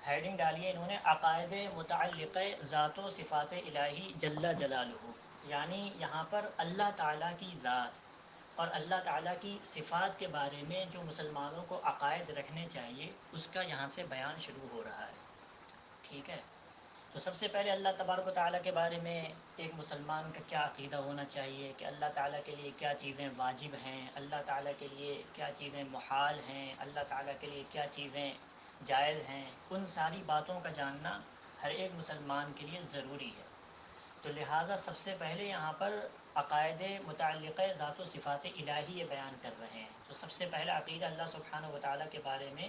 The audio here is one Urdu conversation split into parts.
ہیڈنگ ڈالی ہے انہوں نے عقائد متعلق ذات و صفات الہی جل جلالہ، یعنی یہاں پر اللہ تعالیٰ کی ذات اور اللہ تعالیٰ کی صفات کے بارے میں جو مسلمانوں کو عقائد رکھنے چاہیے اس کا یہاں سے بیان شروع ہو رہا ہے. ٹھیک ہے، تو سب سے پہلے اللہ تبارک و تعالیٰ کے بارے میں ایک مسلمان کا کیا عقیدہ ہونا چاہیے کہ اللہ تعالیٰ کے لیے کیا چیزیں واجب ہیں، اللہ تعالیٰ کے لیے کیا چیزیں محال ہیں، اللہ تعالیٰ کے لیے کیا چیزیں جائز ہیں. ان ساری باتوں کا جاننا ہر ایک مسلمان کے لیے ضروری ہے. تو لہٰذا سب سے پہلے یہاں پر عقائد متعلق ذات و صفات الہی یہ بیان کر رہے ہیں. تو سب سے پہلا عقیدہ اللہ سبحانہ و تعالیٰ کے بارے میں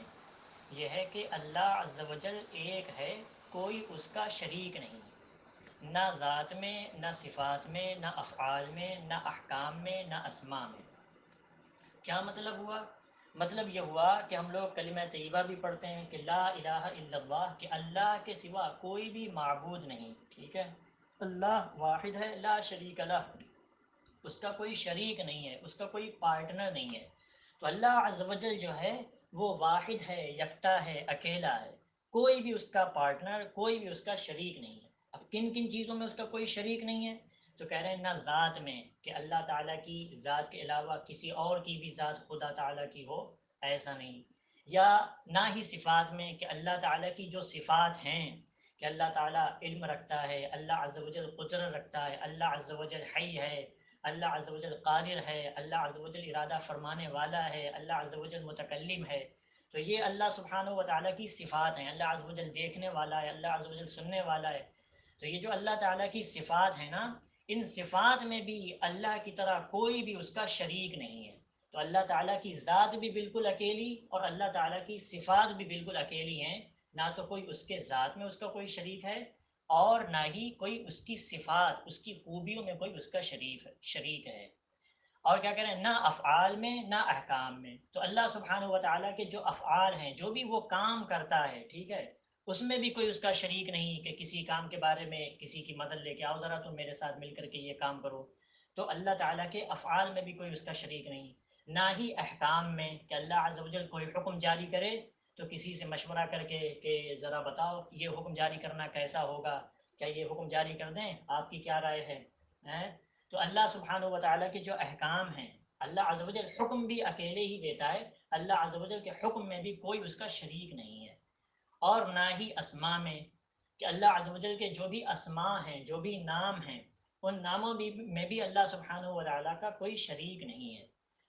یہ ہے کہ اللہ عز و جل ایک ہے، کوئی اس کا شریک نہیں، نہ ذات میں، نہ صفات میں، نہ افعال میں، نہ احکام میں، نہ اسماء میں. کیا مطلب ہوا؟ مطلب یہ ہوا کہ ہم لوگ کلمہ طیبہ بھی پڑھتے ہیں کہ لا الہ الا اللہ، کہ اللہ کے سوا کوئی بھی معبود نہیں. ٹھیک ہے، اللہ واحد ہے، لا شریک لہ، اس کا کوئی شریک نہیں ہے، اس کا کوئی پارٹنر نہیں ہے. تو اللہ عز و جل جو ہے وہ واحد ہے، یکتا ہے، اکیلا ہے، کوئی بھی اس کا پارٹنر، کوئی بھی اس کا شریک نہیں ہے. اب کن کن چیزوں میں اس کا کوئی شریک نہیں ہے؟ تو کہہ رہے ہیں نہ ذات میں کہ اللہ تعالیٰ کی ذات کے علاوہ کسی اور کی بھی ذات خدا تعالیٰ کی ہو، ایسا نہیں. یا نہ ہی صفات میں کہ اللہ تعالیٰ کی جو صفات ہیں کہ اللہ تعالیٰ علم رکھتا ہے، اللہ عز و جل قدرت رکھتا ہے، اللہ عز و جل حی ہے، اللہ عز و جل قادر ہے، اللہ عز و جل ارادہ فرمانے والا ہے، اللہ عز و جل متکلم ہے. تو یہ اللہ سبحانہ و تعالیٰ کی صفات ہیں. اللہ عز و جل دیکھنے والا ہے، اللہ عز و جل سننے والا ہے. تو یہ جو اللہ تعالیٰ کی صفات ہیں نا، ان صفات میں بھی اللہ کی طرح کوئی بھی اس کا شریک نہیں ہے. تو اللہ تعالیٰ کی ذات بھی بالکل اکیلی اور اللہ تعالیٰ کی صفات بھی بالکل اکیلی ہیں. نہ تو کوئی اس کے ذات میں اس کا کوئی شریک ہے اور نہ ہی کوئی اس کی صفات، اس کی خوبیوں میں کوئی اس کا شریک ہے. اور کیا کہہ رہے ہیں، نہ افعال میں نہ احکام میں. تو اللہ سبحانہ و تعالیٰ کے جو افعال ہیں، جو بھی وہ کام کرتا ہے، ٹھیک ہے، اس میں بھی کوئی اس کا شریک نہیں کہ کسی کام کے بارے میں کسی کی مدد لے کے آؤ ذرا تم میرے ساتھ مل کر کے یہ کام کرو. تو اللہ تعالیٰ کے افعال میں بھی کوئی اس کا شریک نہیں. نہ ہی احکام میں کہ اللہ عز و جل کوئی حکم جاری کرے تو کسی سے مشورہ کر کے کہ ذرا بتاؤ یہ حکم جاری کرنا کیسا ہوگا، کیا یہ حکم جاری کر دیں، آپ کی کیا رائے ہے. تو اللہ سبحانہ و تعالیٰ کے جو احکام ہیں، اللہ عز و جل حکم بھی اکیلے ہی دیتا ہے، اللہ عز و جل کے حکم میں بھی کوئی اس کا شریک نہیں ہے. اور نہ ہی اسماء میں کہ اللہ عز و جل کے جو بھی اسماء ہیں، جو بھی نام ہیں، ان ناموں میں بھی اللہ سبحانہ و تعالیٰ کا کوئی شریک نہیں ہے.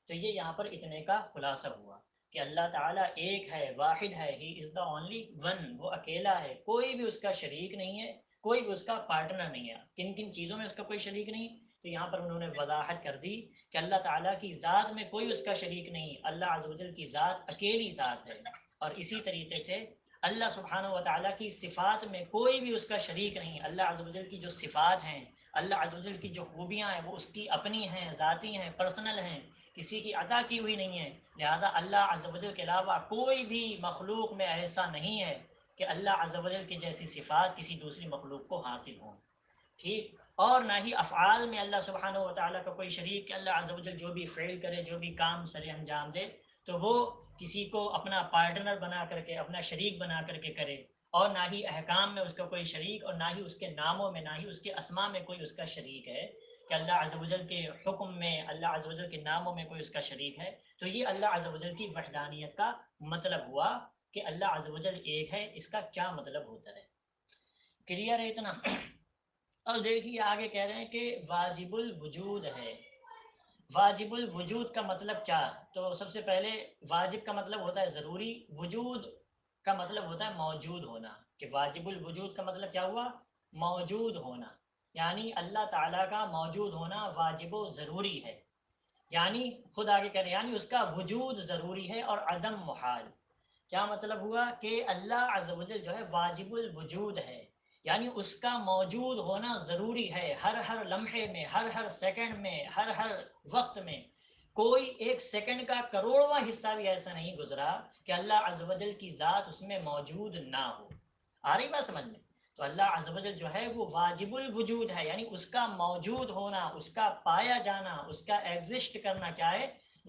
تو یہ یہاں پر اتنے کا خلاصہ ہوا کہ اللہ تعالیٰ ایک ہے، واحد ہے، ہی از دا اونلی ون، وہ اکیلا ہے، کوئی بھی اس کا شریک نہیں ہے، کوئی بھی اس کا پارٹنر نہیں ہے. کن کن چیزوں میں اس کا کوئی شریک نہیں؟ تو یہاں پر انہوں نے وضاحت کر دی کہ اللہ تعالیٰ کی ذات میں کوئی اس کا شریک نہیں، اللہ عز و جل کی ذات اکیلی ذات ہے. اور اسی طریقے سے اللہ سبحانہ و تعالیٰ کی صفات میں کوئی بھی اس کا شریک نہیں. اللہ عز و جل کی جو صفات ہیں، اللہ عز و جل کی جو خوبیاں ہیں، وہ اس کی اپنی ہیں، ذاتی ہیں، پرسنل ہیں، کسی کی عطا کی ہوئی نہیں ہے. لہٰذا اللہ عز و جل کے علاوہ کوئی بھی مخلوق میں ایسا نہیں ہے کہ اللہ عز و جل کی جیسی صفات کسی دوسری مخلوق کو حاصل ہوں. ٹھیک. اور نہ ہی افعال میں اللہ سبحانہ و تعالیٰ کا کوئی شریک کہ اللہ عز و جل جو بھی فعل کرے، جو بھی کام سرے انجام دے، تو وہ کسی کو اپنا پارٹنر بنا کر کے، اپنا شریک بنا کر کے کرے. اور نہ ہی احکام میں اس کا کوئی شریک، اور نہ ہی اس کے ناموں میں، نہ ہی اس کے اسماء میں کوئی اس کا شریک ہے کہ اللہ عز و جل کے حکم میں، اللہ عز و جل کے ناموں میں کوئی اس کا شریک ہے. تو یہ اللہ عز و جل کی وحدانیت کا مطلب ہوا کہ اللہ عز و جل ایک ہے. اس کا کیا مطلب ہوتا ہے؟ کلیئر ہے اتنا؟ اب دیکھیے آگے کہہ رہے ہیں کہ واجب الوجود ہے. واجب الوجود کا مطلب کیا؟ تو سب سے پہلے واجب کا مطلب ہوتا ہے ضروری، وجود کا مطلب ہوتا ہے موجود ہونا. کہ واجب الوجود کا مطلب کیا ہوا؟ موجود ہونا. یعنی اللہ تعالیٰ کا موجود ہونا واجب و ضروری ہے. یعنی خود آگے کہہ رہے ہیں یعنی اس کا وجود ضروری ہے اور عدم محال. کیا مطلب ہوا؟ کہ اللہ عز و جل جو ہے واجب الوجود ہے، یعنی اس کا موجود ہونا ضروری ہے. ہر ہر لمحے میں، ہر ہر سیکنڈ میں، ہر ہر وقت میں کوئی ایک سیکنڈ کا کروڑواں حصہ بھی ایسا نہیں گزرا کہ اللہ عز و جل کی ذات اس میں موجود نہ ہو. آ رہی بات سمجھ میں؟ تو اللہ عز و جل جو ہے وہ واجب الوجود ہے، یعنی اس کا موجود ہونا، اس کا پایا جانا، اس کا ایگزسٹ کرنا کیا ہے؟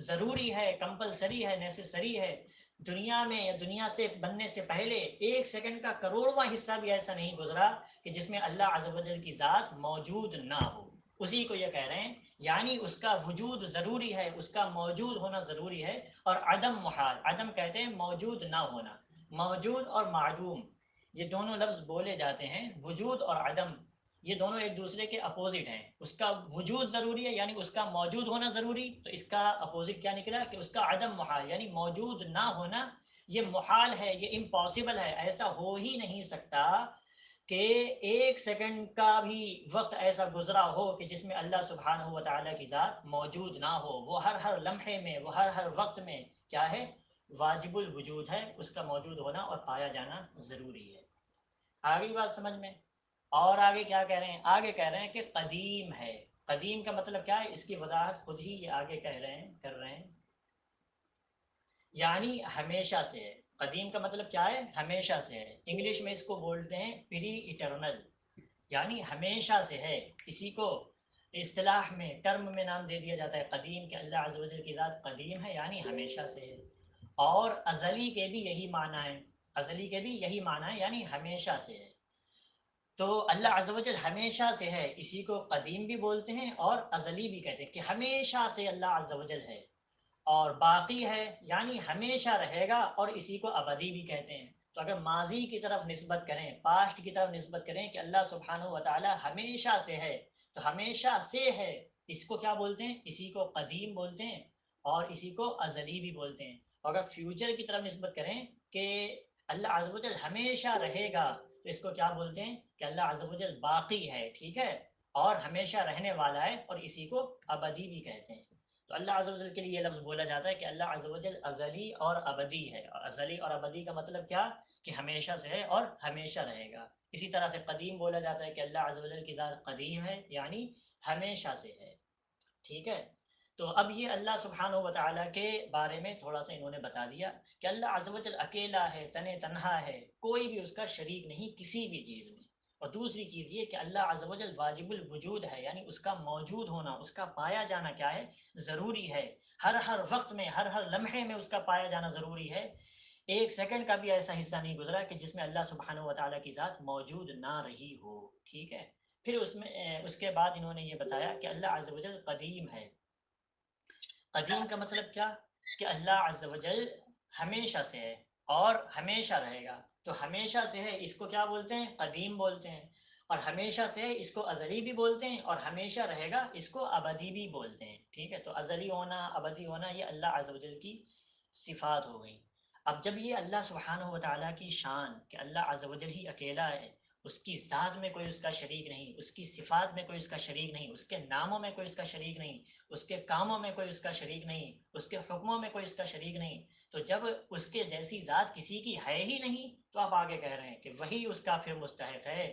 ضروری ہے، کمپلسری ہے، نیسیسری ہے. دنیا میں یا دنیا سے بننے سے پہلے 1 سیکنڈ کا کروڑواں حصہ بھی ایسا نہیں گزرا کہ جس میں اللہ عز و جل کی ذات موجود نہ ہو. اسی کو یہ کہہ رہے ہیں، یعنی اس کا وجود ضروری ہے، اس کا موجود ہونا ضروری ہے. اور عدم محال، عدم کہتے ہیں موجود نہ ہونا. موجود اور معدوم یہ دونوں لفظ بولے جاتے ہیں، وجود اور عدم یہ دونوں ایک دوسرے کے اپوزٹ ہیں. اس کا وجود ضروری ہے یعنی اس کا موجود ہونا ضروری، تو اس کا اپوزٹ کیا نکلا کہ اس کا عدم محال یعنی موجود نہ ہونا. یہ محال ہے، یہ امپاسبل ہے، ایسا ہو ہی نہیں سکتا کہ 1 سیکنڈ کا بھی وقت ایسا گزرا ہو کہ جس میں اللہ سبحانہ و تعالیٰ کی ذات موجود نہ ہو. وہ ہر لمحے میں، وہ ہر وقت میں کیا ہے؟ واجب الوجود ہے، اس کا موجود ہونا اور پایا جانا ضروری ہے. آگے بات سمجھ میں؟ اور آگے کیا کہہ رہے ہیں؟ آگے کہہ رہے ہیں کہ قدیم ہے. قدیم کا مطلب کیا ہے؟ اس کی وضاحت خود ہی یہ آگے کر رہے ہیں، یعنی ہمیشہ سے ہے. قدیم کا مطلب کیا ہے؟ ہمیشہ سے ہے. انگلش میں اس کو بولتے ہیں پری ایٹرنل، یعنی ہمیشہ سے ہے. اسی کو اصطلاح میں، ٹرم میں نام دے دیا جاتا ہے قدیم، کہ اللہ عز و جل کی ذات قدیم ہے یعنی ہمیشہ سے ہے. اور ازلی کے بھی یہی معنی ہے، ازلی کے بھی یہی معنی ہے یعنی ہمیشہ سے ہے. تو اللہ عز و جل ہمیشہ سے ہے، اسی کو قدیم بھی بولتے ہیں اور ازلی بھی کہتے ہیں کہ ہمیشہ سے اللہ عز و جل ہے. اور باقی ہے یعنی ہمیشہ رہے گا، اور اسی کو ابدی بھی کہتے ہیں. تو اگر ماضی کی طرف نسبت کریں، پاسٹ کی طرف نسبت کریں کہ اللہ سبحانہ و تعالی ہمیشہ سے ہے، تو ہمیشہ سے ہے اس کو کیا بولتے ہیں؟ اسی کو قدیم بولتے ہیں اور اسی کو ازلی بھی بولتے ہیں. اور اگر فیوچر کی طرف نسبت کریں کہ اللہ عز و جل ہمیشہ رہے گا، تو اس کو کیا بولتے ہیں؟ کہ اللہ عز و جل باقی ہے، ٹھیک ہے، اور ہمیشہ رہنے والا ہے، اور اسی کو ابدی بھی کہتے ہیں. تو اللہ عز و جل کے لیے یہ لفظ بولا جاتا ہے کہ اللہ عز و جل ازلی اور ابدی ہے. اور ازلی اور ابدی کا مطلب کیا؟ کہ ہمیشہ سے ہے اور ہمیشہ رہے گا. اسی طرح سے قدیم بولا جاتا ہے کہ اللہ عز و جل کی ذات قدیم ہے یعنی ہمیشہ سے ہے. ٹھیک ہے. تو اب یہ اللہ سبحانہ و تعالیٰ کے بارے میں تھوڑا سا انہوں نے بتا دیا کہ اللہ عز و جل اکیلا ہے، تنہا ہے، کوئی بھی اس کا شریک نہیں کسی بھی چیز میں. اور دوسری چیز یہ کہ اللہ عز و جل واجب الوجود ہے، یعنی اس کا موجود ہونا، اس کا پایا جانا کیا ہے؟ ضروری ہے. ہر وقت میں، ہر لمحے میں اس کا پایا جانا ضروری ہے. 1 سیکنڈ کا بھی ایسا حصہ نہیں گزرا کہ جس میں اللہ سبحانہ و تعالیٰ کی ذات موجود نہ رہی ہو. ٹھیک ہے. پھر اس کے بعد انہوں نے یہ بتایا کہ اللہ عز و جل قدیم ہے. قدیم کا مطلب کیا؟ کہ اللہ عز و جل ہمیشہ سے ہے اور ہمیشہ رہے گا. تو ہمیشہ سے ہے اس کو کیا بولتے ہیں؟ قدیم بولتے ہیں. اور ہمیشہ سے ہے اس کو ازلی بھی بولتے ہیں، اور ہمیشہ رہے گا اس کو ابدی بھی بولتے ہیں. ٹھیک ہے. تو ازلی ہونا، ابدی ہونا، یہ اللہ عز و جل کی صفات ہو گئی. اب جب یہ اللہ سبحانہ و تعالیٰ کی شان کہ اللہ عز و جل ہی اکیلا ہے، اس کی ذات میں کوئی اس کا شریک نہیں، اس کی صفات میں کوئی اس کا شریک نہیں، اس کے ناموں میں کوئی اس کا شریک نہیں، اس کے کاموں میں کوئی اس کا شریک نہیں، اس کے حکموں میں کوئی اس کا شریک نہیں، تو جب اس کے جیسی ذات کسی کی ہے ہی نہیں، تو آپ آگے کہہ رہے ہیں کہ وہی اس کا پھر مستحق ہے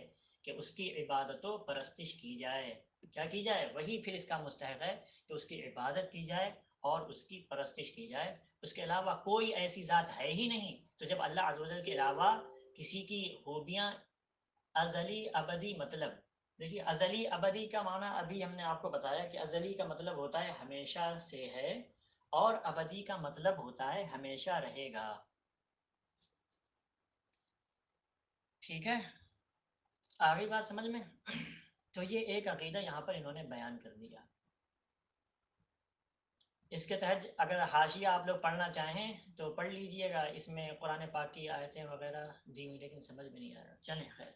کہ اس کی عبادت و پرستش کی جائے. کیا کی جائے؟ وہی پھر اس کا مستحق ہے کہ اس کی عبادت کی جائے اور اس کی پرستش کی جائے. اس کے علاوہ کوئی ایسی ذات ہے ہی نہیں. تو جب اللہ عز و جل کے علاوہ کسی کی خوبیاں ازلی ابدی، مطلب دیکھیے ازلی ابدی کا معنی ابھی ہم نے آپ کو بتایا کہ ازلی کا مطلب ہوتا ہے ہمیشہ سے ہے، اور ابدی کا مطلب ہوتا ہے ہمیشہ رہے گا. ٹھیک ہے. آگے بات سمجھ میں؟ تو یہ ایک عقیدہ یہاں پر انہوں نے بیان کر دیا. اس کے تحت اگر حاشیہ آپ لوگ پڑھنا چاہیں تو پڑھ لیجئے گا، اس میں قرآن پاک کی آیتیں وغیرہ دی ہوئی، لیکن سمجھ میں نہیں آ رہا. چلیں خیر.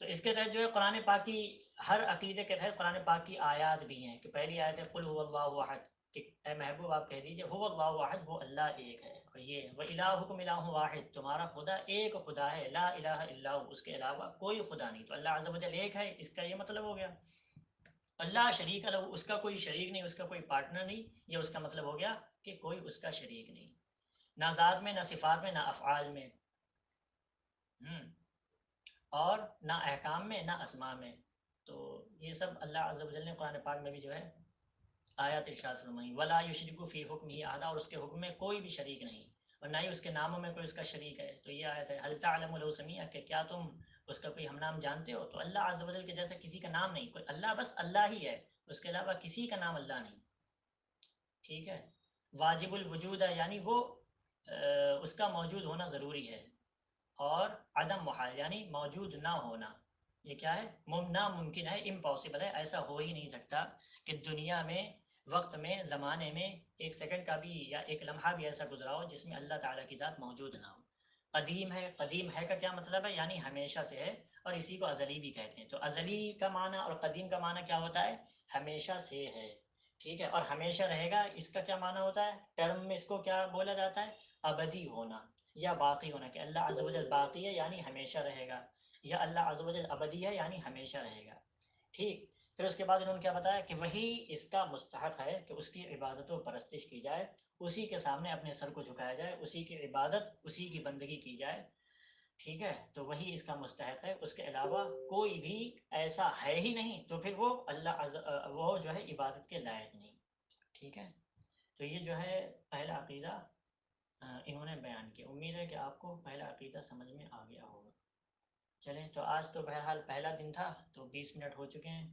تو اس کے تحت جو ہے قرآن پاک کی، ہر عقیدے کے تحت قرآن پاک کی آیات بھی ہیں. کہ پہلی آیت ہے قل هو اللہ احد، کہ اے محبوب آپ کہہ دیجئے هو اللہ احد، وہ اللہ ایک ہے. اور یہ وَإِلَٰهُكُمْ إِلَٰهٌ واحد، تمہارا خدا ایک خدا ہے، لا الہ الا ہو، اس کے علاوہ کوئی خدا نہیں. تو اللہ عز و جل ایک ہے، اس کا یہ مطلب ہو گیا. اللہ شریک لہ، اس کا کوئی شریک نہیں، اس کا کوئی پارٹنر نہیں. یہ اس کا مطلب ہو گیا کہ کوئی اس کا شریک نہیں، نہ ذات میں، نہ صفات میں، نہ افعال میں، اور نہ احکام میں، نہ اسماء میں. تو یہ سب اللہ عز و جل نے قرآن پاک میں بھی جو ہے آیات ارشاد فرمائی. ولا یشرک فی حکمہ احد، اور اس کے حکم میں کوئی بھی شریک نہیں، اور نہ ہی اس کے ناموں میں کوئی اس کا شریک ہے. تو یہ آیت ہے هل تعلم له سمیع، کہ کیا تم اس کا کوئی ہم نام جانتے ہو؟ تو اللہ عز و جل کے جیسے کسی کا نام نہیں. کوئی اللہ بس اللہ ہی ہے، اس کے علاوہ کسی کا نام اللہ نہیں. ٹھیک ہے. واجب الوجود ہے، یعنی وہ اس کا موجود ہونا ضروری ہے، اور عدم محال یعنی موجود نہ ہونا یہ کیا ہے، ناممکن ہے، امپاسبل ہے، ایسا ہو ہی نہیں سکتا کہ دنیا میں، وقت میں، زمانے میں ایک سیکنڈ کا بھی یا ایک لمحہ بھی ایسا گزرا ہو جس میں اللہ تعالیٰ کی ذات موجود نہ ہو۔ قدیم ہے، قدیم ہے کا کیا مطلب ہے، یعنی ہمیشہ سے ہے، اور اسی کو ازلی بھی کہتے ہیں۔ تو ازلی کا معنی اور قدیم کا معنی کیا ہوتا ہے، ہمیشہ سے ہے، ٹھیک ہے، اور ہمیشہ رہے گا اس کا کیا معنی ہوتا ہے، ٹرم میں اس کو کیا بولا جاتا ہے، ابدی ہونا یا باقی ہونا، کہ اللہ عز و جل باقی ہے یعنی ہمیشہ رہے گا، یا اللہ عز و جل ابدی ہے یعنی ہمیشہ رہے گا، ٹھیک۔ پھر اس کے بعد انہوں نے کیا بتایا کہ وہی اس کا مستحق ہے کہ اس کی عبادت و پرستش کی جائے، اسی کے سامنے اپنے سر کو جھکایا جائے، اسی کی عبادت، اسی کی بندگی کی جائے، ٹھیک ہے، تو وہی اس کا مستحق ہے، اس کے علاوہ کوئی بھی ایسا ہے ہی نہیں، تو پھر وہ وہ جو ہے عبادت کے لائق نہیں، ٹھیک ہے۔ تو یہ جو ہے پہلا عقیدہ انہوں نے بیان کیا۔ امید ہے کہ آپ کو پہلا عقیدہ سمجھ میں آ گیا ہوگا۔ چلیں، تو آج تو بہرحال پہلا دن تھا، تو 20 منٹ ہو چکے ہیں،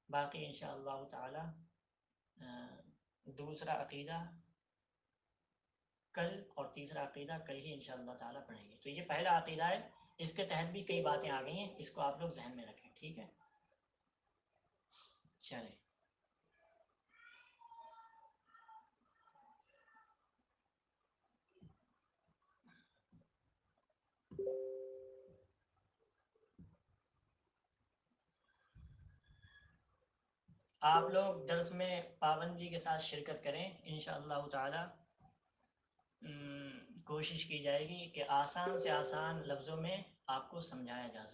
باقی انشاءاللہ تعالی دوسرا عقیدہ کل، اور تیسرا عقیدہ کل ہی انشاءاللہ تعالی پڑھیں گے۔ تو یہ پہلا عقیدہ ہے، اس کے تحت بھی کئی باتیں آ گئی ہیں، اس کو آپ لوگ ذہن میں رکھیں، ٹھیک ہے۔ چلیں، آپ لوگ درس میں پابندی کے ساتھ شرکت کریں انشاءاللہ تعالی۔ کوشش کی جائے گی کہ آسان سے آسان لفظوں میں آپ کو سمجھایا جا سکے۔